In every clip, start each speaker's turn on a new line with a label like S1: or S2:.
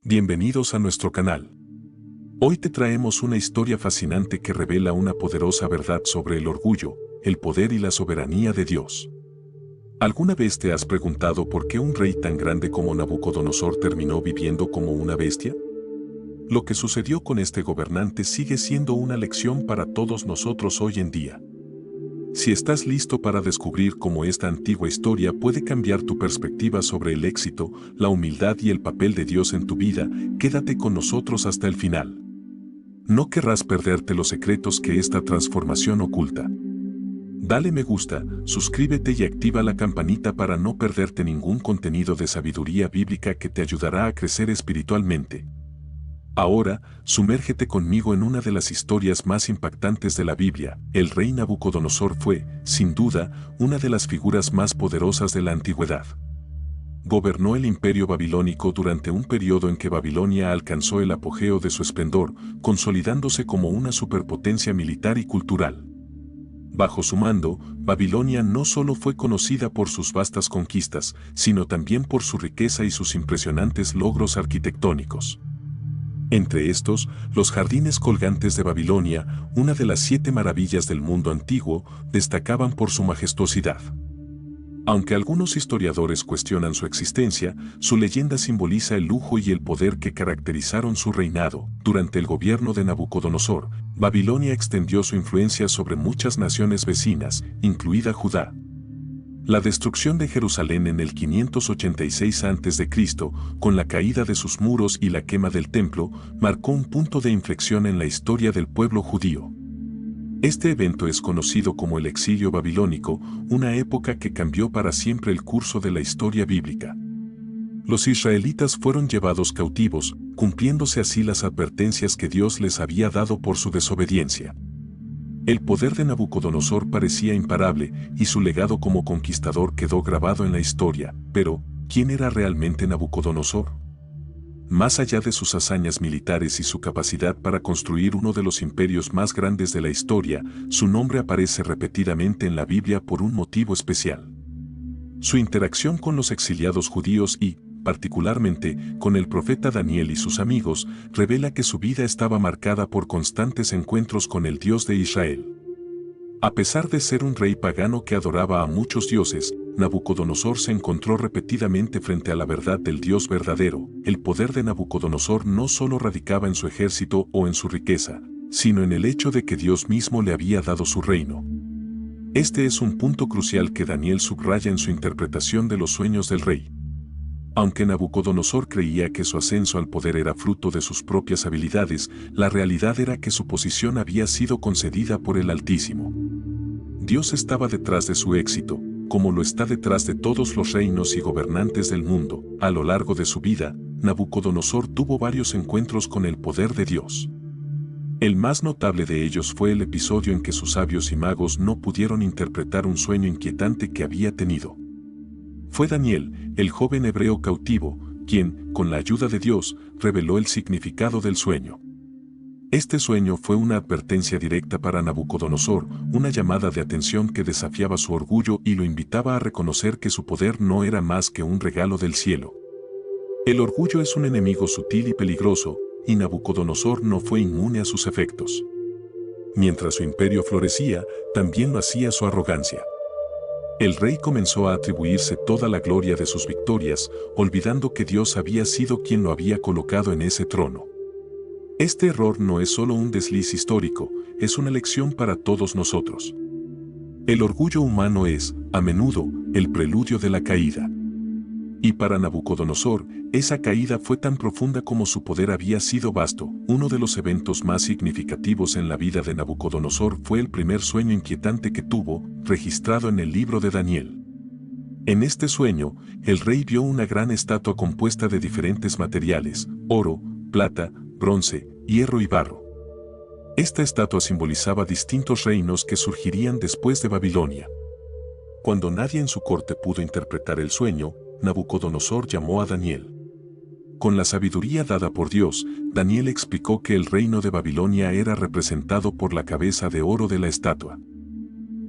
S1: Bienvenidos a nuestro canal. Hoy te traemos una historia fascinante que revela una poderosa verdad sobre el orgullo, el poder y la soberanía de Dios. ¿Alguna vez te has preguntado por qué un rey tan grande como Nabucodonosor terminó viviendo como una bestia? Lo que sucedió con este gobernante sigue siendo una lección para todos nosotros hoy en día. Si estás listo para descubrir cómo esta antigua historia puede cambiar tu perspectiva sobre el éxito, la humildad y el papel de Dios en tu vida, quédate con nosotros hasta el final. No querrás perderte los secretos que esta transformación oculta. Dale me gusta, suscríbete y activa la campanita para no perderte ningún contenido de sabiduría bíblica que te ayudará a crecer espiritualmente. Ahora, sumérgete conmigo en una de las historias más impactantes de la Biblia. El rey Nabucodonosor fue, sin duda, una de las figuras más poderosas de la antigüedad. Gobernó el imperio babilónico durante un periodo en que Babilonia alcanzó el apogeo de su esplendor, consolidándose como una superpotencia militar y cultural. Bajo su mando, Babilonia no solo fue conocida por sus vastas conquistas, sino también por su riqueza y sus impresionantes logros arquitectónicos. Entre estos, los jardines colgantes de Babilonia, una de las 7 maravillas del mundo antiguo, destacaban por su majestuosidad. Aunque algunos historiadores cuestionan su existencia, su leyenda simboliza el lujo y el poder que caracterizaron su reinado. Durante el gobierno de Nabucodonosor, Babilonia extendió su influencia sobre muchas naciones vecinas, incluida Judá. La destrucción de Jerusalén en el 586 a.C., con la caída de sus muros y la quema del templo, marcó un punto de inflexión en la historia del pueblo judío. Este evento es conocido como el exilio babilónico, una época que cambió para siempre el curso de la historia bíblica. Los israelitas fueron llevados cautivos, cumpliéndose así las advertencias que Dios les había dado por su desobediencia. El poder de Nabucodonosor parecía imparable y su legado como conquistador quedó grabado en la historia, pero ¿quién era realmente Nabucodonosor? Más allá de sus hazañas militares y su capacidad para construir uno de los imperios más grandes de la historia, su nombre aparece repetidamente en la Biblia por un motivo especial. Su interacción con los exiliados judíos y, particularmente, con el profeta Daniel y sus amigos, revela que su vida estaba marcada por constantes encuentros con el Dios de Israel. A pesar de ser un rey pagano que adoraba a muchos dioses, Nabucodonosor se encontró repetidamente frente a la verdad del Dios verdadero. El poder de Nabucodonosor no solo radicaba en su ejército o en su riqueza, sino en el hecho de que Dios mismo le había dado su reino. Este es un punto crucial que Daniel subraya en su interpretación de los sueños del rey. Aunque Nabucodonosor creía que su ascenso al poder era fruto de sus propias habilidades, la realidad era que su posición había sido concedida por el Altísimo. Dios estaba detrás de su éxito, como lo está detrás de todos los reinos y gobernantes del mundo. A lo largo de su vida, Nabucodonosor tuvo varios encuentros con el poder de Dios. El más notable de ellos fue el episodio en que sus sabios y magos no pudieron interpretar un sueño inquietante que había tenido. Fue Daniel, el joven hebreo cautivo, quien, con la ayuda de Dios, reveló el significado del sueño. Este sueño fue una advertencia directa para Nabucodonosor, una llamada de atención que desafiaba su orgullo y lo invitaba a reconocer que su poder no era más que un regalo del cielo. El orgullo es un enemigo sutil y peligroso, y Nabucodonosor no fue inmune a sus efectos. Mientras su imperio florecía, también lo hacía su arrogancia. El rey comenzó a atribuirse toda la gloria de sus victorias, olvidando que Dios había sido quien lo había colocado en ese trono. Este error no es solo un desliz histórico, es una lección para todos nosotros. El orgullo humano es, a menudo, el preludio de la caída. Y para Nabucodonosor, esa caída fue tan profunda como su poder había sido vasto. Uno de los eventos más significativos en la vida de Nabucodonosor fue el primer sueño inquietante que tuvo, registrado en el libro de Daniel. En este sueño, el rey vio una gran estatua compuesta de diferentes materiales: oro, plata, bronce, hierro y barro. Esta estatua simbolizaba distintos reinos que surgirían después de Babilonia. Cuando nadie en su corte pudo interpretar el sueño, Nabucodonosor llamó a Daniel. Con la sabiduría dada por Dios, Daniel explicó que el reino de Babilonia era representado por la cabeza de oro de la estatua.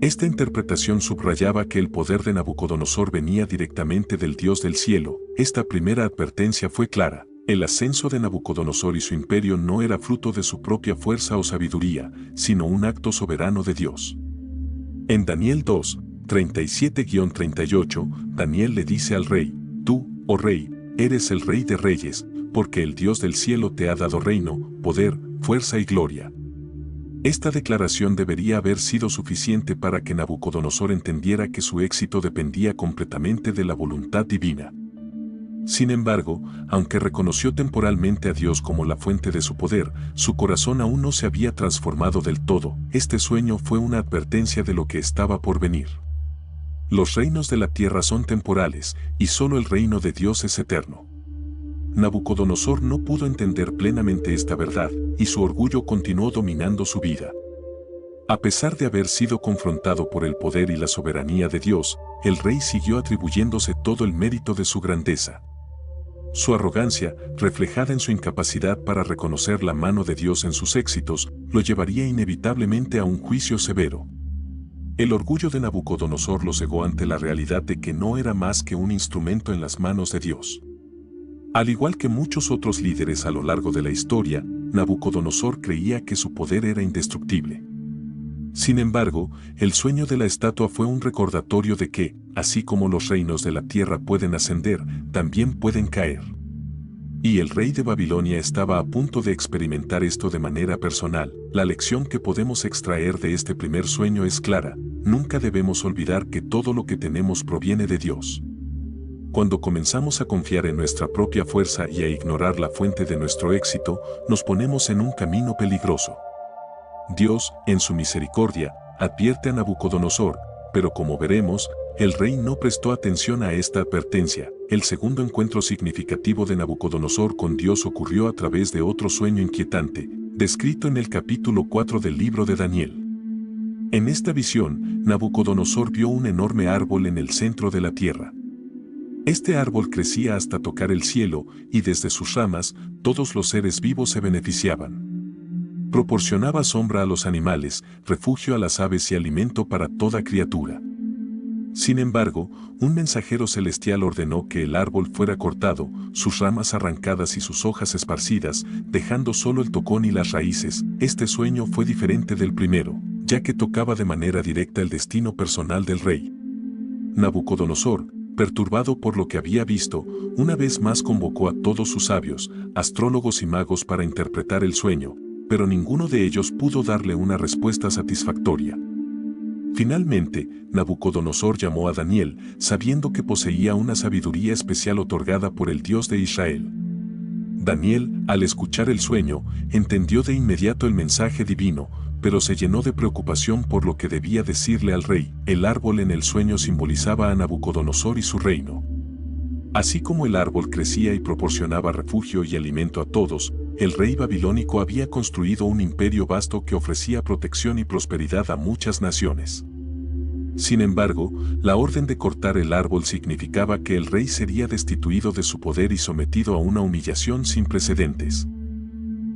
S1: Esta interpretación subrayaba que el poder de Nabucodonosor venía directamente del Dios del cielo. Esta primera advertencia fue clara: El ascenso de Nabucodonosor y su imperio no era fruto de su propia fuerza o sabiduría, sino un acto soberano de Dios. En Daniel 2, 37-38, Daniel le dice al rey: Tú, oh rey, eres el rey de reyes, porque el Dios del cielo te ha dado reino, poder, fuerza y gloria. Esta declaración debería haber sido suficiente para que Nabucodonosor entendiera que su éxito dependía completamente de la voluntad divina. Sin embargo, aunque reconoció temporalmente a Dios como la fuente de su poder, su corazón aún no se había transformado del todo. Este sueño fue una advertencia de lo que estaba por venir. Los reinos de la tierra son temporales, y solo el reino de Dios es eterno. Nabucodonosor no pudo entender plenamente esta verdad, y su orgullo continuó dominando su vida. A pesar de haber sido confrontado por el poder y la soberanía de Dios, el rey siguió atribuyéndose todo el mérito de su grandeza. Su arrogancia, reflejada en su incapacidad para reconocer la mano de Dios en sus éxitos, lo llevaría inevitablemente a un juicio severo. El orgullo de Nabucodonosor lo cegó ante la realidad de que no era más que un instrumento en las manos de Dios. Al igual que muchos otros líderes a lo largo de la historia, Nabucodonosor creía que su poder era indestructible. Sin embargo, el sueño de la estatua fue un recordatorio de que, así como los reinos de la tierra pueden ascender, también pueden caer. Y el rey de Babilonia estaba a punto de experimentar esto de manera personal. La lección que podemos extraer de este primer sueño es clara: nunca debemos olvidar que todo lo que tenemos proviene de Dios. Cuando comenzamos a confiar en nuestra propia fuerza y a ignorar la fuente de nuestro éxito, nos ponemos en un camino peligroso. Dios, en su misericordia, advierte a Nabucodonosor, pero como veremos, el rey no prestó atención a esta advertencia. El segundo encuentro significativo de Nabucodonosor con Dios ocurrió a través de otro sueño inquietante, descrito en el capítulo 4 del libro de Daniel. En esta visión, Nabucodonosor vio un enorme árbol en el centro de la tierra. Este árbol crecía hasta tocar el cielo, y desde sus ramas, todos los seres vivos se beneficiaban. Proporcionaba sombra a los animales, refugio a las aves y alimento para toda criatura. Sin embargo, un mensajero celestial ordenó que el árbol fuera cortado, sus ramas arrancadas y sus hojas esparcidas, dejando solo el tocón y las raíces. Este sueño fue diferente del primero, ya que tocaba de manera directa el destino personal del rey. Nabucodonosor, perturbado por lo que había visto, una vez más convocó a todos sus sabios, astrólogos y magos para interpretar el sueño, pero ninguno de ellos pudo darle una respuesta satisfactoria. Finalmente, Nabucodonosor llamó a Daniel, sabiendo que poseía una sabiduría especial otorgada por el Dios de Israel. Daniel, al escuchar el sueño, entendió de inmediato el mensaje divino, pero se llenó de preocupación por lo que debía decirle al rey. El árbol en el sueño simbolizaba a Nabucodonosor y su reino. Así como el árbol crecía y proporcionaba refugio y alimento a todos, el rey babilónico había construido un imperio vasto que ofrecía protección y prosperidad a muchas naciones. Sin embargo, la orden de cortar el árbol significaba que el rey sería destituido de su poder y sometido a una humillación sin precedentes.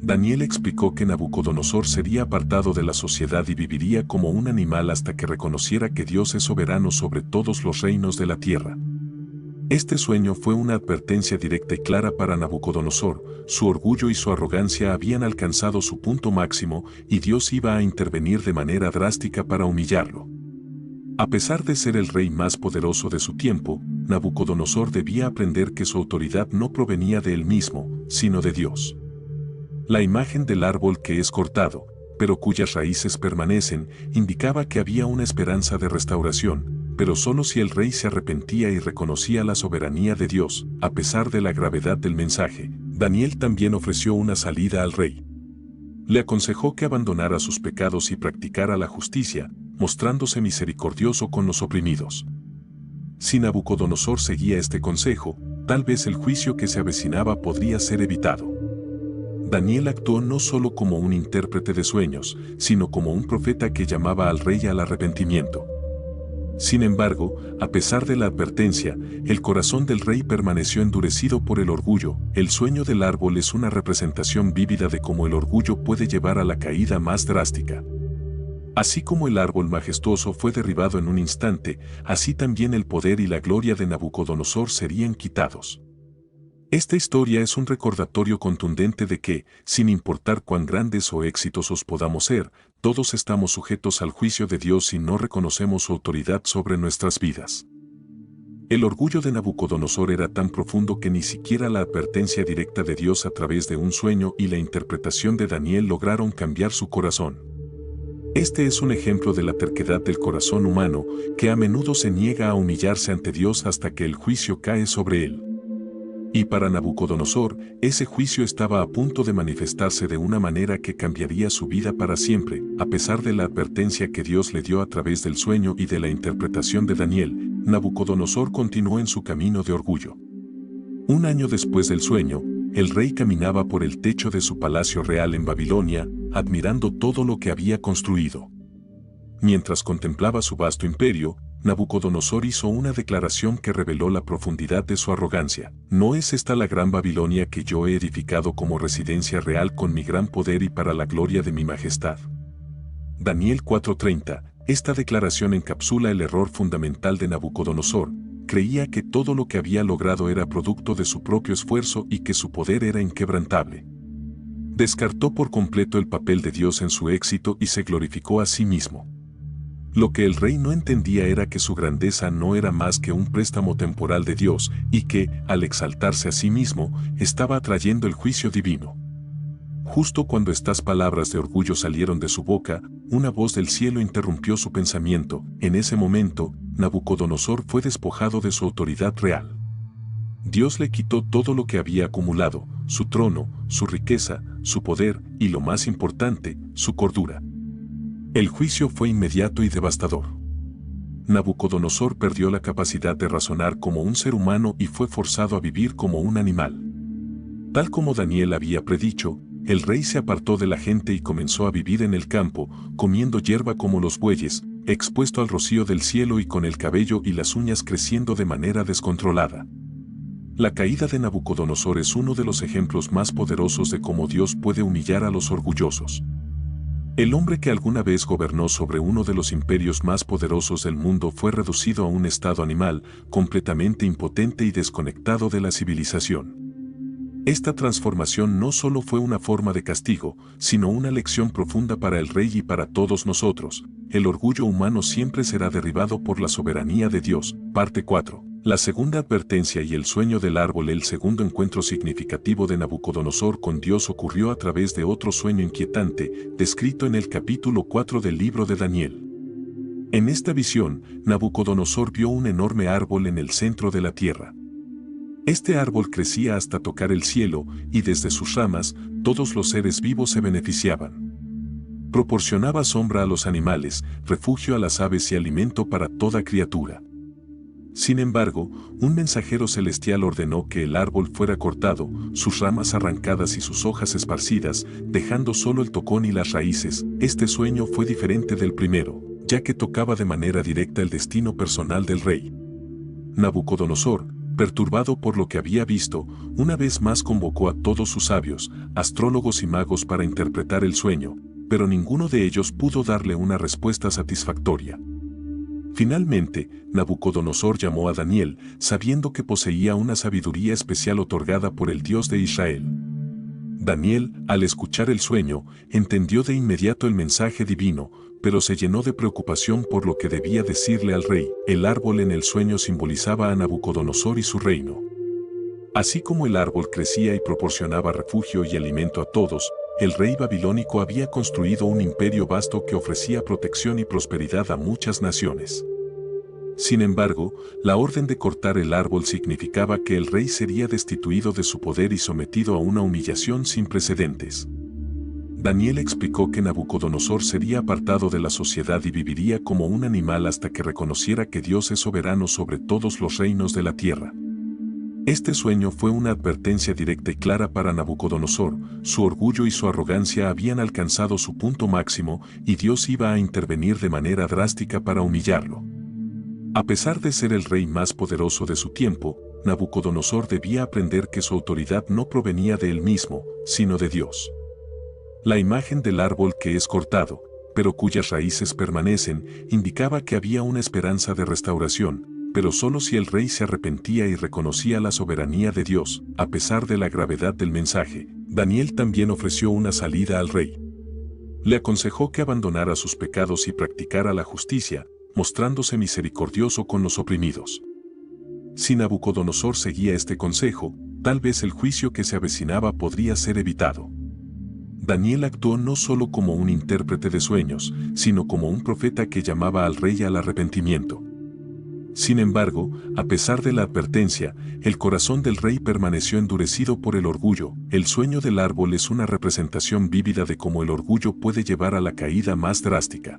S1: Daniel explicó que Nabucodonosor sería apartado de la sociedad y viviría como un animal hasta que reconociera que Dios es soberano sobre todos los reinos de la tierra. Este sueño fue una advertencia directa y clara para Nabucodonosor. Su orgullo y su arrogancia habían alcanzado su punto máximo y Dios iba a intervenir de manera drástica para humillarlo. A pesar de ser el rey más poderoso de su tiempo, Nabucodonosor debía aprender que su autoridad no provenía de él mismo, sino de Dios. La imagen del árbol que es cortado, pero cuyas raíces permanecen, indicaba que había una esperanza de restauración, pero solo si el rey se arrepentía y reconocía la soberanía de Dios. A pesar de la gravedad del mensaje, Daniel también ofreció una salida al rey. Le aconsejó que abandonara sus pecados y practicara la justicia, mostrándose misericordioso con los oprimidos. Si Nabucodonosor seguía este consejo, tal vez el juicio que se avecinaba podría ser evitado. Daniel actuó no solo como un intérprete de sueños, sino como un profeta que llamaba al rey al arrepentimiento. Sin embargo, a pesar de la advertencia, el corazón del rey permaneció endurecido por el orgullo. El sueño del árbol es una representación vívida de cómo el orgullo puede llevar a la caída más drástica. Así como el árbol majestuoso fue derribado en un instante, así también el poder y la gloria de Nabucodonosor serían quitados. Esta historia es un recordatorio contundente de que, sin importar cuán grandes o exitosos podamos ser, todos estamos sujetos al juicio de Dios si no reconocemos su autoridad sobre nuestras vidas. El orgullo de Nabucodonosor era tan profundo que ni siquiera la advertencia directa de Dios a través de un sueño y la interpretación de Daniel lograron cambiar su corazón. Este es un ejemplo de la terquedad del corazón humano, que a menudo se niega a humillarse ante Dios hasta que el juicio cae sobre él. Y para Nabucodonosor, ese juicio estaba a punto de manifestarse de una manera que cambiaría su vida para siempre, a pesar de la advertencia que Dios le dio a través del sueño y de la interpretación de Daniel. Nabucodonosor continuó en su camino de orgullo. Un año después del sueño, el rey caminaba por el techo de su palacio real en Babilonia, admirando todo lo que había construido. Mientras contemplaba su vasto imperio, Nabucodonosor hizo una declaración que reveló la profundidad de su arrogancia. ¿No es esta la gran Babilonia que yo he edificado como residencia real con mi gran poder y para la gloria de mi majestad? Daniel 4:30. Esta declaración encapsula el error fundamental de Nabucodonosor. Creía que todo lo que había logrado era producto de su propio esfuerzo y que su poder era inquebrantable. Descartó por completo el papel de Dios en su éxito y se glorificó a sí mismo. Lo que el rey no entendía era que su grandeza no era más que un préstamo temporal de Dios y que, al exaltarse a sí mismo, estaba atrayendo el juicio divino. Justo cuando estas palabras de orgullo salieron de su boca, una voz del cielo interrumpió su pensamiento. En ese momento, Nabucodonosor fue despojado de su autoridad real. Dios le quitó todo lo que había acumulado, su trono, su riqueza, su poder y, lo más importante, su cordura. El juicio fue inmediato y devastador. Nabucodonosor perdió la capacidad de razonar como un ser humano y fue forzado a vivir como un animal. Tal como Daniel había predicho, el rey se apartó de la gente y comenzó a vivir en el campo, comiendo hierba como los bueyes, expuesto al rocío del cielo y con el cabello y las uñas creciendo de manera descontrolada. La caída de Nabucodonosor es uno de los ejemplos más poderosos de cómo Dios puede humillar a los orgullosos. El hombre que alguna vez gobernó sobre uno de los imperios más poderosos del mundo fue reducido a un estado animal, completamente impotente y desconectado de la civilización. Esta transformación no solo fue una forma de castigo, sino una lección profunda para el rey y para todos nosotros. El orgullo humano siempre será derribado por la soberanía de Dios. Parte 4. La segunda advertencia y el sueño del árbol. El segundo encuentro significativo de Nabucodonosor con Dios ocurrió a través de otro sueño inquietante, descrito en el capítulo 4 del libro de Daniel. En esta visión, Nabucodonosor vio un enorme árbol en el centro de la tierra. Este árbol crecía hasta tocar el cielo, y desde sus ramas, todos los seres vivos se beneficiaban. Proporcionaba sombra a los animales, refugio a las aves y alimento para toda criatura. Sin embargo, un mensajero celestial ordenó que el árbol fuera cortado, sus ramas arrancadas y sus hojas esparcidas, dejando solo el tocón y las raíces. Este sueño fue diferente del primero, ya que tocaba de manera directa el destino personal del rey. Nabucodonosor, perturbado por lo que había visto, una vez más convocó a todos sus sabios, astrólogos y magos para interpretar el sueño, pero ninguno de ellos pudo darle una respuesta satisfactoria. Finalmente, Nabucodonosor llamó a Daniel, sabiendo que poseía una sabiduría especial otorgada por el Dios de Israel. Daniel, al escuchar el sueño, entendió de inmediato el mensaje divino, pero se llenó de preocupación por lo que debía decirle al rey. El árbol en el sueño simbolizaba a Nabucodonosor y su reino. Así como el árbol crecía y proporcionaba refugio y alimento a todos, el rey babilónico había construido un imperio vasto que ofrecía protección y prosperidad a muchas naciones. Sin embargo, la orden de cortar el árbol significaba que el rey sería destituido de su poder y sometido a una humillación sin precedentes. Daniel explicó que Nabucodonosor sería apartado de la sociedad y viviría como un animal hasta que reconociera que Dios es soberano sobre todos los reinos de la tierra. Este sueño fue una advertencia directa y clara para Nabucodonosor. Su orgullo y su arrogancia habían alcanzado su punto máximo y Dios iba a intervenir de manera drástica para humillarlo. A pesar de ser el rey más poderoso de su tiempo, Nabucodonosor debía aprender que su autoridad no provenía de él mismo, sino de Dios. La imagen del árbol que es cortado, pero cuyas raíces permanecen, indicaba que había una esperanza de restauración, pero solo si el rey se arrepentía y reconocía la soberanía de Dios. A pesar de la gravedad del mensaje, Daniel también ofreció una salida al rey. Le aconsejó que abandonara sus pecados y practicara la justicia, mostrándose misericordioso con los oprimidos. Si Nabucodonosor seguía este consejo, tal vez el juicio que se avecinaba podría ser evitado. Daniel actuó no solo como un intérprete de sueños, sino como un profeta que llamaba al rey al arrepentimiento. Sin embargo, a pesar de la advertencia, el corazón del rey permaneció endurecido por el orgullo. El sueño del árbol es una representación vívida de cómo el orgullo puede llevar a la caída más drástica.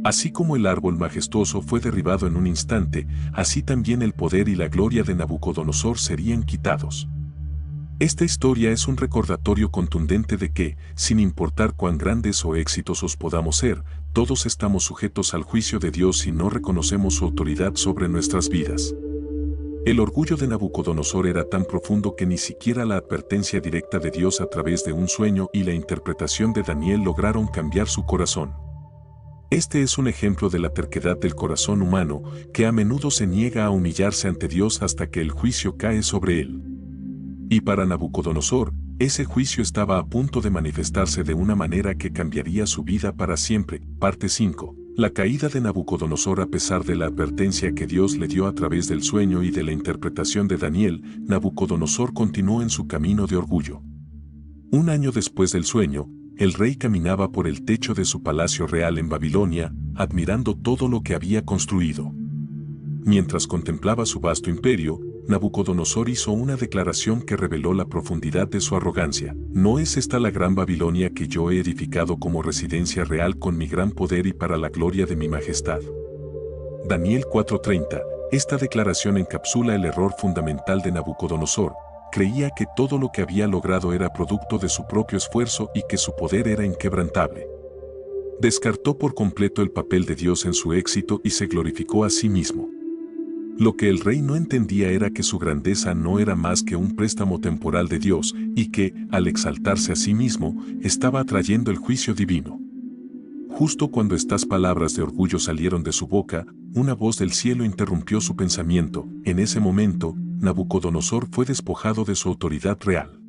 S1: Así como el árbol majestuoso fue derribado en un instante, así también el poder y la gloria de Nabucodonosor serían quitados. Esta historia es un recordatorio contundente de que, sin importar cuán grandes o exitosos podamos ser, todos estamos sujetos al juicio de Dios si no reconocemos su autoridad sobre nuestras vidas. El orgullo de Nabucodonosor era tan profundo que ni siquiera la advertencia directa de Dios a través de un sueño y la interpretación de Daniel lograron cambiar su corazón. Este es un ejemplo de la terquedad del corazón humano, que a menudo se niega a humillarse ante Dios hasta que el juicio cae sobre él. Y para Nabucodonosor, ese juicio estaba a punto de manifestarse de una manera que cambiaría su vida para siempre. Parte 5. La caída de Nabucodonosor. A pesar de la advertencia que Dios le dio a través del sueño y de la interpretación de Daniel, Nabucodonosor continuó en su camino de orgullo. Un año después del sueño, el rey caminaba por el techo de su palacio real en Babilonia, admirando todo lo que había construido. Mientras contemplaba su vasto imperio, Nabucodonosor hizo una declaración que reveló la profundidad de su arrogancia. ¿No es esta la gran Babilonia que yo he edificado como residencia real con mi gran poder y para la gloria de mi majestad? Daniel 4:30. Esta declaración encapsula el error fundamental de Nabucodonosor. Creía que todo lo que había logrado era producto de su propio esfuerzo y que su poder era inquebrantable. Descartó por completo el papel de Dios en su éxito y se glorificó a sí mismo. Lo que el rey no entendía era que su grandeza no era más que un préstamo temporal de Dios y que, al exaltarse a sí mismo, estaba atrayendo el juicio divino. Justo cuando estas palabras de orgullo salieron de su boca, una voz del cielo interrumpió su pensamiento. En ese momento, Nabucodonosor fue despojado de su autoridad real.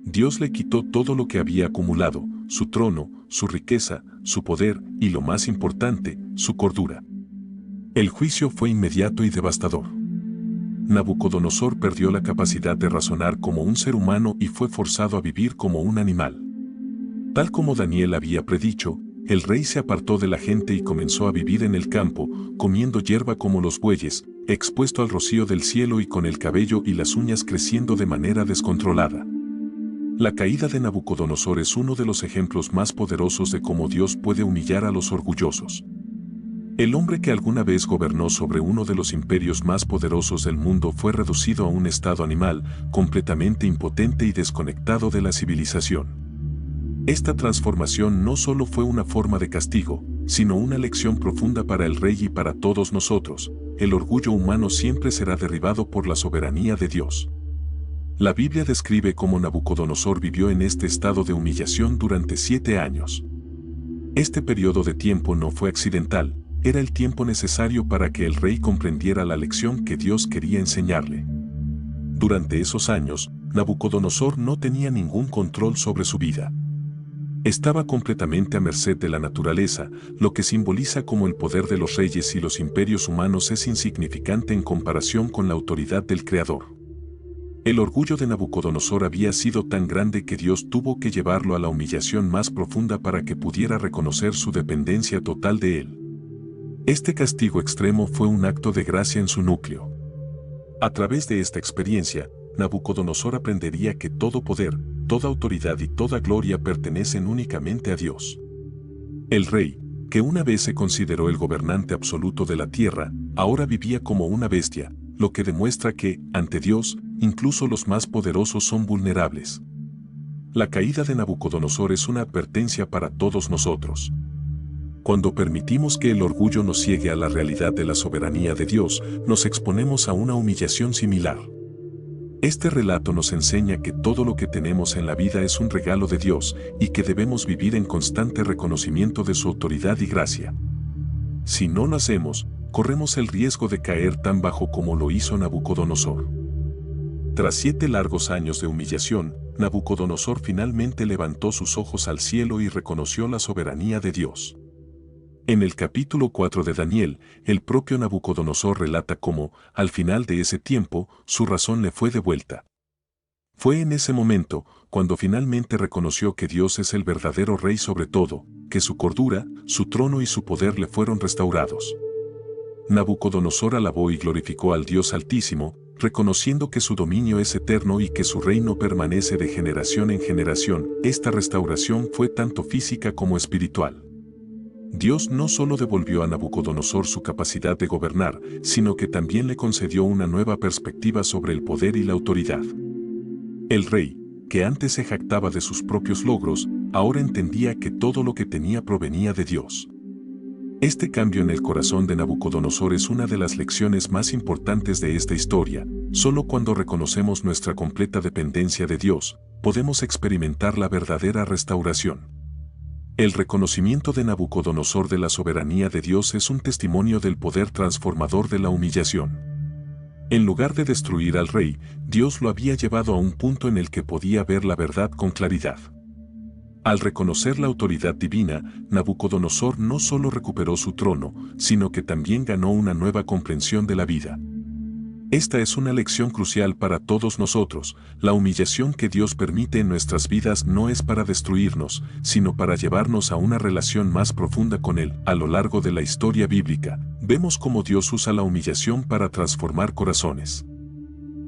S1: Dios le quitó todo lo que había acumulado, su trono, su riqueza, su poder y, lo más importante, su cordura. El juicio fue inmediato y devastador. Nabucodonosor perdió la capacidad de razonar como un ser humano y fue forzado a vivir como un animal. Tal como Daniel había predicho, el rey se apartó de la gente y comenzó a vivir en el campo, comiendo hierba como los bueyes, expuesto al rocío del cielo y con el cabello y las uñas creciendo de manera descontrolada. La caída de Nabucodonosor es uno de los ejemplos más poderosos de cómo Dios puede humillar a los orgullosos. El hombre que alguna vez gobernó sobre uno de los imperios más poderosos del mundo fue reducido a un estado animal, completamente impotente y desconectado de la civilización. Esta transformación no solo fue una forma de castigo, sino una lección profunda para el rey y para todos nosotros. El orgullo humano siempre será derribado por la soberanía de Dios. La Biblia describe cómo Nabucodonosor vivió en este estado de humillación durante 7 años. Este periodo de tiempo no fue accidental. Era el tiempo necesario para que el rey comprendiera la lección que Dios quería enseñarle. Durante esos años, Nabucodonosor no tenía ningún control sobre su vida. Estaba completamente a merced de la naturaleza, lo que simboliza cómo el poder de los reyes y los imperios humanos es insignificante en comparación con la autoridad del Creador. El orgullo de Nabucodonosor había sido tan grande que Dios tuvo que llevarlo a la humillación más profunda para que pudiera reconocer su dependencia total de él. Este castigo extremo fue un acto de gracia en su núcleo. A través de esta experiencia, Nabucodonosor aprendería que todo poder, toda autoridad y toda gloria pertenecen únicamente a Dios. El rey, que una vez se consideró el gobernante absoluto de la tierra, ahora vivía como una bestia, lo que demuestra que, ante Dios, incluso los más poderosos son vulnerables. La caída de Nabucodonosor es una advertencia para todos nosotros. Cuando permitimos que el orgullo nos ciegue a la realidad de la soberanía de Dios, nos exponemos a una humillación similar. Este relato nos enseña que todo lo que tenemos en la vida es un regalo de Dios y que debemos vivir en constante reconocimiento de su autoridad y gracia. Si no lo hacemos, corremos el riesgo de caer tan bajo como lo hizo Nabucodonosor. Tras 7 largos años de humillación, Nabucodonosor finalmente levantó sus ojos al cielo y reconoció la soberanía de Dios. En el capítulo 4 de Daniel, el propio Nabucodonosor relata cómo, al final de ese tiempo, su razón le fue devuelta. Fue en ese momento, cuando finalmente reconoció que Dios es el verdadero Rey sobre todo, que su cordura, su trono y su poder le fueron restaurados. Nabucodonosor alabó y glorificó al Dios Altísimo, reconociendo que su dominio es eterno y que su reino permanece de generación en generación. Esta restauración fue tanto física como espiritual. Dios no solo devolvió a Nabucodonosor su capacidad de gobernar, sino que también le concedió una nueva perspectiva sobre el poder y la autoridad. El rey, que antes se jactaba de sus propios logros, ahora entendía que todo lo que tenía provenía de Dios. Este cambio en el corazón de Nabucodonosor es una de las lecciones más importantes de esta historia. Solo cuando reconocemos nuestra completa dependencia de Dios, podemos experimentar la verdadera restauración. El reconocimiento de Nabucodonosor de la soberanía de Dios es un testimonio del poder transformador de la humillación. En lugar de destruir al rey, Dios lo había llevado a un punto en el que podía ver la verdad con claridad. Al reconocer la autoridad divina, Nabucodonosor no solo recuperó su trono, sino que también ganó una nueva comprensión de la vida. Esta es una lección crucial para todos nosotros. La humillación que Dios permite en nuestras vidas no es para destruirnos, sino para llevarnos a una relación más profunda con Él. A lo largo de la historia bíblica, vemos cómo Dios usa la humillación para transformar corazones.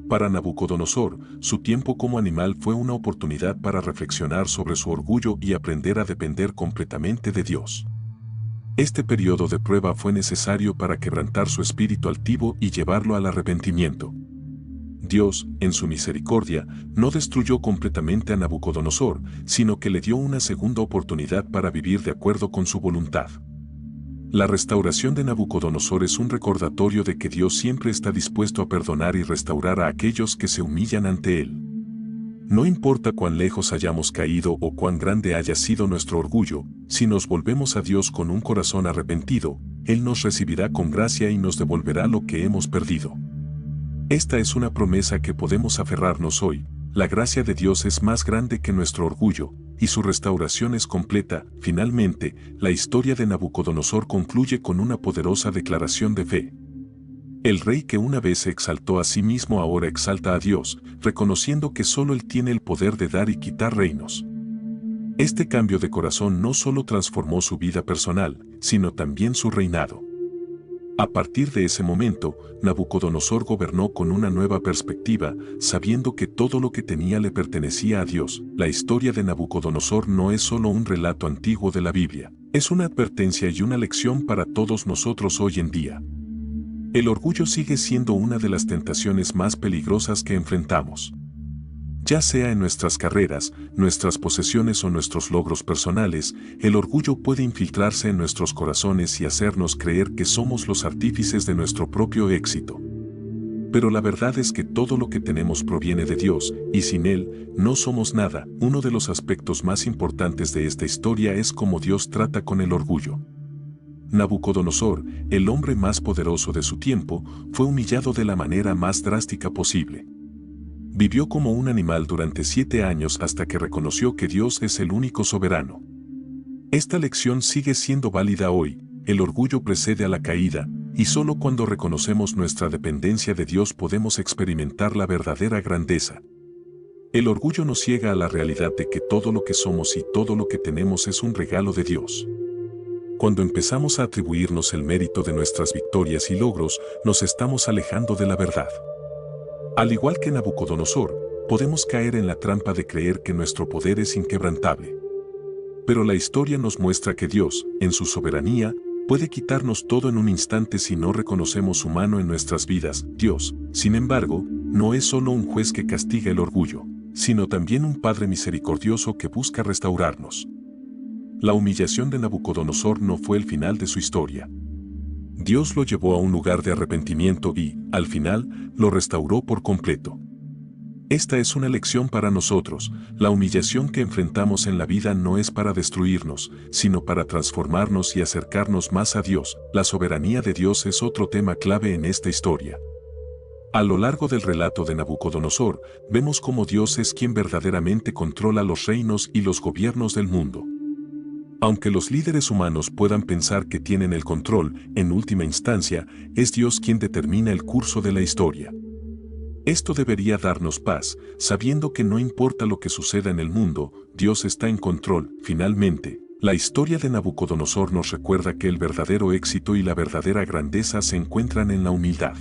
S1: Para Nabucodonosor, su tiempo como animal fue una oportunidad para reflexionar sobre su orgullo y aprender a depender completamente de Dios. Este periodo de prueba fue necesario para quebrantar su espíritu altivo y llevarlo al arrepentimiento. Dios, en su misericordia, no destruyó completamente a Nabucodonosor, sino que le dio una segunda oportunidad para vivir de acuerdo con su voluntad. La restauración de Nabucodonosor es un recordatorio de que Dios siempre está dispuesto a perdonar y restaurar a aquellos que se humillan ante Él. No importa cuán lejos hayamos caído o cuán grande haya sido nuestro orgullo, si nos volvemos a Dios con un corazón arrepentido, Él nos recibirá con gracia y nos devolverá lo que hemos perdido. Esta es una promesa que podemos aferrarnos hoy. La gracia de Dios es más grande que nuestro orgullo, y su restauración es completa. Finalmente, la historia de Nabucodonosor concluye con una poderosa declaración de fe. El rey que una vez se exaltó a sí mismo ahora exalta a Dios, reconociendo que solo Él tiene el poder de dar y quitar reinos. Este cambio de corazón no solo transformó su vida personal, sino también su reinado. A partir de ese momento, Nabucodonosor gobernó con una nueva perspectiva, sabiendo que todo lo que tenía le pertenecía a Dios. La historia de Nabucodonosor no es solo un relato antiguo de la Biblia, es una advertencia y una lección para todos nosotros hoy en día. El orgullo sigue siendo una de las tentaciones más peligrosas que enfrentamos. Ya sea en nuestras carreras, nuestras posesiones o nuestros logros personales, el orgullo puede infiltrarse en nuestros corazones y hacernos creer que somos los artífices de nuestro propio éxito. Pero la verdad es que todo lo que tenemos proviene de Dios, y sin Él, no somos nada. Uno de los aspectos más importantes de esta historia es cómo Dios trata con el orgullo. Nabucodonosor, el hombre más poderoso de su tiempo, fue humillado de la manera más drástica posible. Vivió como un animal durante 7 años hasta que reconoció que Dios es el único soberano. Esta lección sigue siendo válida hoy. El orgullo precede a la caída, y solo cuando reconocemos nuestra dependencia de Dios podemos experimentar la verdadera grandeza. El orgullo nos ciega a la realidad de que todo lo que somos y todo lo que tenemos es un regalo de Dios. Cuando empezamos a atribuirnos el mérito de nuestras victorias y logros, nos estamos alejando de la verdad. Al igual que Nabucodonosor, podemos caer en la trampa de creer que nuestro poder es inquebrantable. Pero la historia nos muestra que Dios, en su soberanía, puede quitarnos todo en un instante si no reconocemos su mano en nuestras vidas. Dios, sin embargo, no es solo un juez que castiga el orgullo, sino también un Padre misericordioso que busca restaurarnos. La humillación de Nabucodonosor no fue el final de su historia. Dios lo llevó a un lugar de arrepentimiento y, al final, lo restauró por completo. Esta es una lección para nosotros. La humillación que enfrentamos en la vida no es para destruirnos, sino para transformarnos y acercarnos más a Dios. La soberanía de Dios es otro tema clave en esta historia. A lo largo del relato de Nabucodonosor, vemos cómo Dios es quien verdaderamente controla los reinos y los gobiernos del mundo. Aunque los líderes humanos puedan pensar que tienen el control, en última instancia, es Dios quien determina el curso de la historia. Esto debería darnos paz, sabiendo que no importa lo que suceda en el mundo, Dios está en control. Finalmente, la historia de Nabucodonosor nos recuerda que el verdadero éxito y la verdadera grandeza se encuentran en la humildad.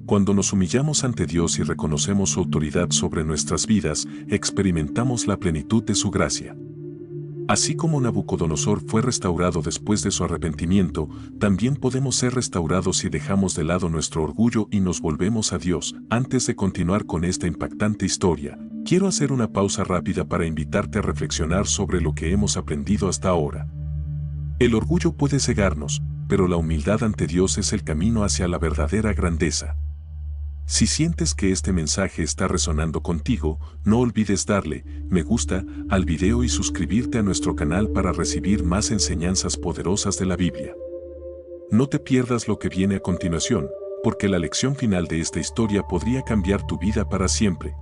S1: Cuando nos humillamos ante Dios y reconocemos su autoridad sobre nuestras vidas, experimentamos la plenitud de su gracia. Así como Nabucodonosor fue restaurado después de su arrepentimiento, también podemos ser restaurados si dejamos de lado nuestro orgullo y nos volvemos a Dios. Antes de continuar con esta impactante historia, quiero hacer una pausa rápida para invitarte a reflexionar sobre lo que hemos aprendido hasta ahora. El orgullo puede cegarnos, pero la humildad ante Dios es el camino hacia la verdadera grandeza. Si sientes que este mensaje está resonando contigo, no olvides darle me gusta al video y suscribirte a nuestro canal para recibir más enseñanzas poderosas de la Biblia. No te pierdas lo que viene a continuación, porque la lección final de esta historia podría cambiar tu vida para siempre.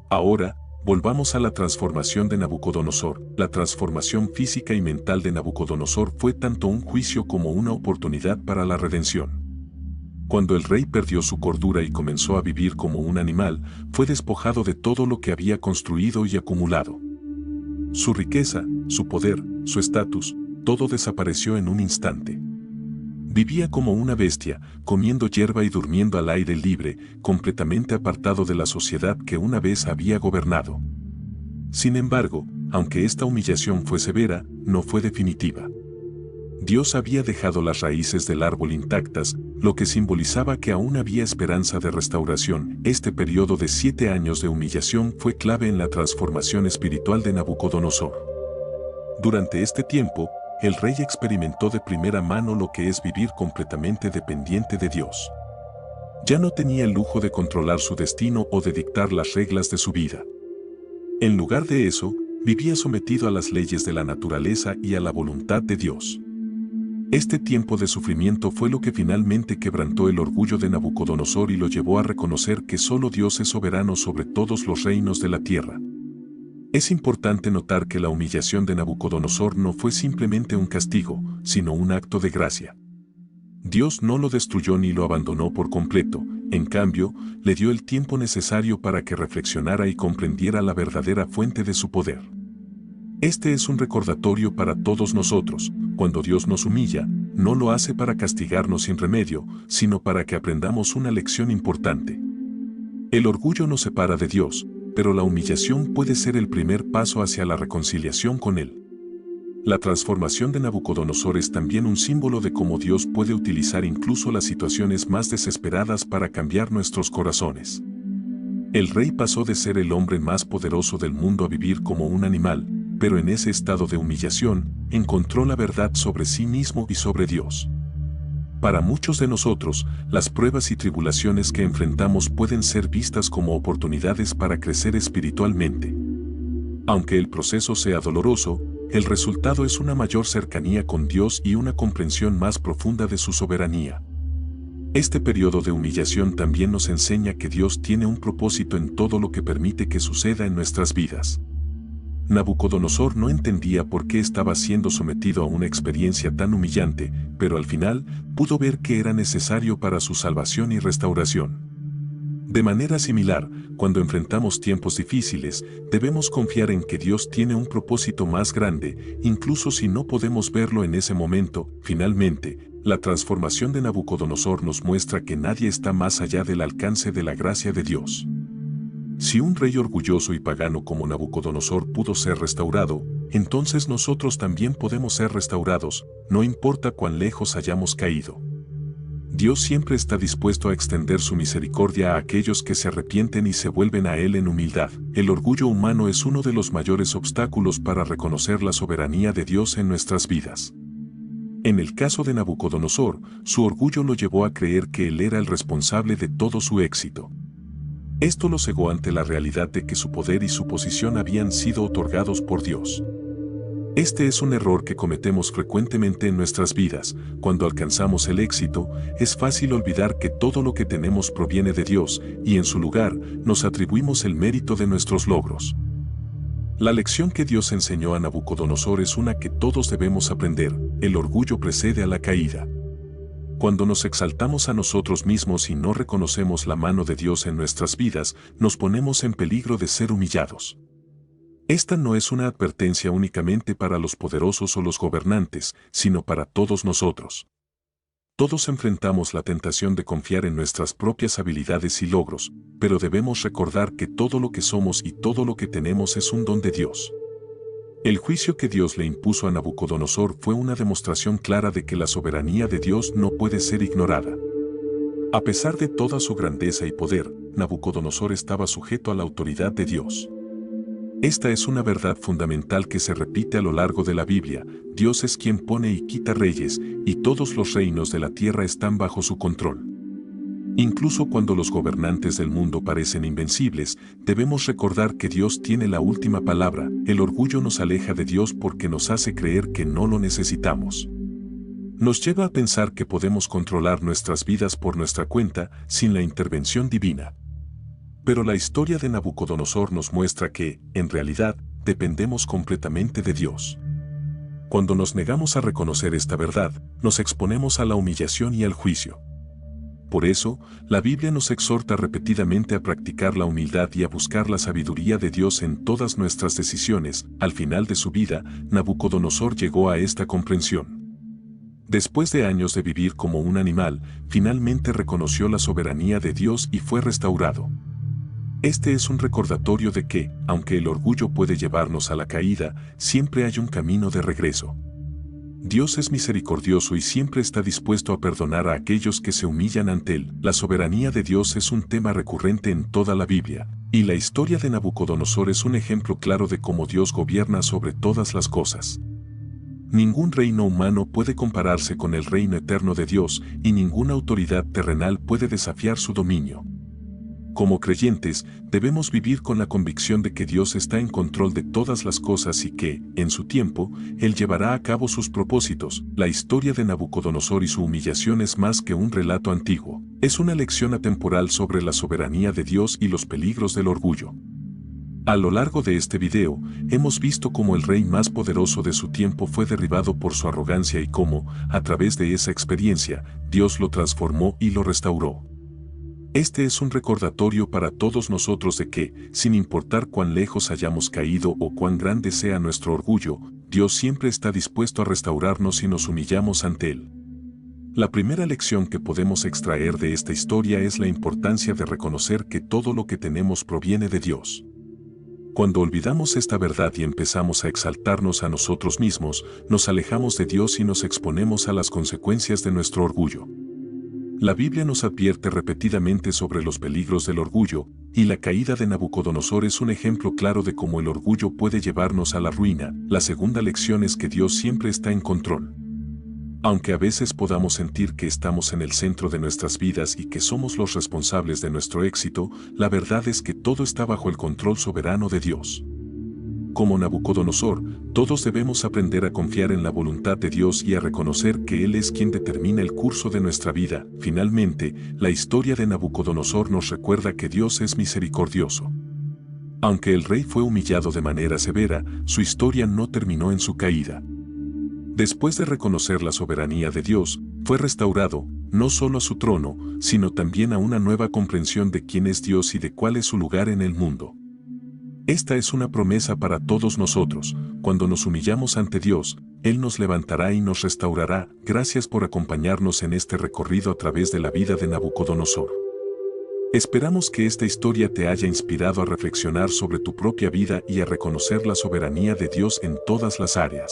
S1: Ahora, volvamos a la transformación de Nabucodonosor. La transformación física y mental de Nabucodonosor fue tanto un juicio como una oportunidad para la redención. Cuando el rey perdió su cordura y comenzó a vivir como un animal, fue despojado de todo lo que había construido y acumulado. Su riqueza, su poder, su estatus, todo desapareció en un instante. Vivía como una bestia, comiendo hierba y durmiendo al aire libre, completamente apartado de la sociedad que una vez había gobernado. Sin embargo, aunque esta humillación fue severa, no fue definitiva. Dios había dejado las raíces del árbol intactas, lo que simbolizaba que aún había esperanza de restauración. Este periodo de 7 años de humillación fue clave en la transformación espiritual de Nabucodonosor. Durante este tiempo, el rey experimentó de primera mano lo que es vivir completamente dependiente de Dios. Ya no tenía el lujo de controlar su destino o de dictar las reglas de su vida. En lugar de eso, vivía sometido a las leyes de la naturaleza y a la voluntad de Dios. Este tiempo de sufrimiento fue lo que finalmente quebrantó el orgullo de Nabucodonosor y lo llevó a reconocer que solo Dios es soberano sobre todos los reinos de la tierra. Es importante notar que la humillación de Nabucodonosor no fue simplemente un castigo, sino un acto de gracia. Dios no lo destruyó ni lo abandonó por completo, en cambio, le dio el tiempo necesario para que reflexionara y comprendiera la verdadera fuente de su poder. Este es un recordatorio para todos nosotros. Cuando Dios nos humilla, no lo hace para castigarnos sin remedio, sino para que aprendamos una lección importante. El orgullo nos separa de Dios, pero la humillación puede ser el primer paso hacia la reconciliación con Él. La transformación de Nabucodonosor es también un símbolo de cómo Dios puede utilizar incluso las situaciones más desesperadas para cambiar nuestros corazones. El rey pasó de ser el hombre más poderoso del mundo a vivir como un animal, pero en ese estado de humillación, encontró la verdad sobre sí mismo y sobre Dios. Para muchos de nosotros, las pruebas y tribulaciones que enfrentamos pueden ser vistas como oportunidades para crecer espiritualmente. Aunque el proceso sea doloroso, el resultado es una mayor cercanía con Dios y una comprensión más profunda de su soberanía. Este periodo de humillación también nos enseña que Dios tiene un propósito en todo lo que permite que suceda en nuestras vidas. Nabucodonosor no entendía por qué estaba siendo sometido a una experiencia tan humillante, pero al final pudo ver que era necesario para su salvación y restauración. De manera similar, cuando enfrentamos tiempos difíciles, debemos confiar en que Dios tiene un propósito más grande, incluso si no podemos verlo en ese momento. Finalmente, la transformación de Nabucodonosor nos muestra que nadie está más allá del alcance de la gracia de Dios. Si un rey orgulloso y pagano como Nabucodonosor pudo ser restaurado, entonces nosotros también podemos ser restaurados, no importa cuán lejos hayamos caído. Dios siempre está dispuesto a extender su misericordia a aquellos que se arrepienten y se vuelven a Él en humildad. El orgullo humano es uno de los mayores obstáculos para reconocer la soberanía de Dios en nuestras vidas. En el caso de Nabucodonosor, su orgullo lo llevó a creer que él era el responsable de todo su éxito. Esto lo cegó ante la realidad de que su poder y su posición habían sido otorgados por Dios. Este es un error que cometemos frecuentemente en nuestras vidas. Cuando alcanzamos el éxito, es fácil olvidar que todo lo que tenemos proviene de Dios y en su lugar nos atribuimos el mérito de nuestros logros. La lección que Dios enseñó a Nabucodonosor es una que todos debemos aprender: el orgullo precede a la caída. Cuando nos exaltamos a nosotros mismos y no reconocemos la mano de Dios en nuestras vidas, nos ponemos en peligro de ser humillados. Esta no es una advertencia únicamente para los poderosos o los gobernantes, sino para todos nosotros. Todos enfrentamos la tentación de confiar en nuestras propias habilidades y logros, pero debemos recordar que todo lo que somos y todo lo que tenemos es un don de Dios. El juicio que Dios le impuso a Nabucodonosor fue una demostración clara de que la soberanía de Dios no puede ser ignorada. A pesar de toda su grandeza y poder, Nabucodonosor estaba sujeto a la autoridad de Dios. Esta es una verdad fundamental que se repite a lo largo de la Biblia: Dios es quien pone y quita reyes, y todos los reinos de la tierra están bajo su control. Incluso cuando los gobernantes del mundo parecen invencibles, debemos recordar que Dios tiene la última palabra. El orgullo nos aleja de Dios porque nos hace creer que no lo necesitamos. Nos lleva a pensar que podemos controlar nuestras vidas por nuestra cuenta, sin la intervención divina. Pero la historia de Nabucodonosor nos muestra que, en realidad, dependemos completamente de Dios. Cuando nos negamos a reconocer esta verdad, nos exponemos a la humillación y al juicio. Por eso, la Biblia nos exhorta repetidamente a practicar la humildad y a buscar la sabiduría de Dios en todas nuestras decisiones. Al final de su vida, Nabucodonosor llegó a esta comprensión. Después de años de vivir como un animal, finalmente reconoció la soberanía de Dios y fue restaurado. Este es un recordatorio de que, aunque el orgullo puede llevarnos a la caída, siempre hay un camino de regreso. Dios es misericordioso y siempre está dispuesto a perdonar a aquellos que se humillan ante Él. La soberanía de Dios es un tema recurrente en toda la Biblia, y la historia de Nabucodonosor es un ejemplo claro de cómo Dios gobierna sobre todas las cosas. Ningún reino humano puede compararse con el reino eterno de Dios, y ninguna autoridad terrenal puede desafiar su dominio. Como creyentes, debemos vivir con la convicción de que Dios está en control de todas las cosas y que, en su tiempo, Él llevará a cabo sus propósitos. La historia de Nabucodonosor y su humillación es más que un relato antiguo. Es una lección atemporal sobre la soberanía de Dios y los peligros del orgullo. A lo largo de este video, hemos visto cómo el rey más poderoso de su tiempo fue derribado por su arrogancia y cómo, a través de esa experiencia, Dios lo transformó y lo restauró. Este es un recordatorio para todos nosotros de que, sin importar cuán lejos hayamos caído o cuán grande sea nuestro orgullo, Dios siempre está dispuesto a restaurarnos si nos humillamos ante Él. La primera lección que podemos extraer de esta historia es la importancia de reconocer que todo lo que tenemos proviene de Dios. Cuando olvidamos esta verdad y empezamos a exaltarnos a nosotros mismos, nos alejamos de Dios y nos exponemos a las consecuencias de nuestro orgullo. La Biblia nos advierte repetidamente sobre los peligros del orgullo, y la caída de Nabucodonosor es un ejemplo claro de cómo el orgullo puede llevarnos a la ruina. La segunda lección es que Dios siempre está en control. Aunque a veces podamos sentir que estamos en el centro de nuestras vidas y que somos los responsables de nuestro éxito, la verdad es que todo está bajo el control soberano de Dios. Como Nabucodonosor, todos debemos aprender a confiar en la voluntad de Dios y a reconocer que Él es quien determina el curso de nuestra vida. Finalmente, la historia de Nabucodonosor nos recuerda que Dios es misericordioso. Aunque el rey fue humillado de manera severa, su historia no terminó en su caída. Después de reconocer la soberanía de Dios, fue restaurado, no solo a su trono, sino también a una nueva comprensión de quién es Dios y de cuál es su lugar en el mundo. Esta es una promesa para todos nosotros. Cuando nos humillamos ante Dios, Él nos levantará y nos restaurará. Gracias por acompañarnos en este recorrido a través de la vida de Nabucodonosor. Esperamos que esta historia te haya inspirado a reflexionar sobre tu propia vida y a reconocer la soberanía de Dios en todas las áreas.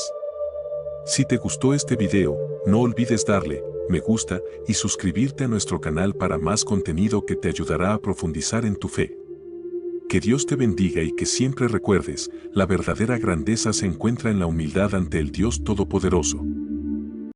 S1: Si te gustó este video, no olvides darle me gusta y suscribirte a nuestro canal para más contenido que te ayudará a profundizar en tu fe. Que Dios te bendiga y que siempre recuerdes, la verdadera grandeza se encuentra en la humildad ante el Dios Todopoderoso.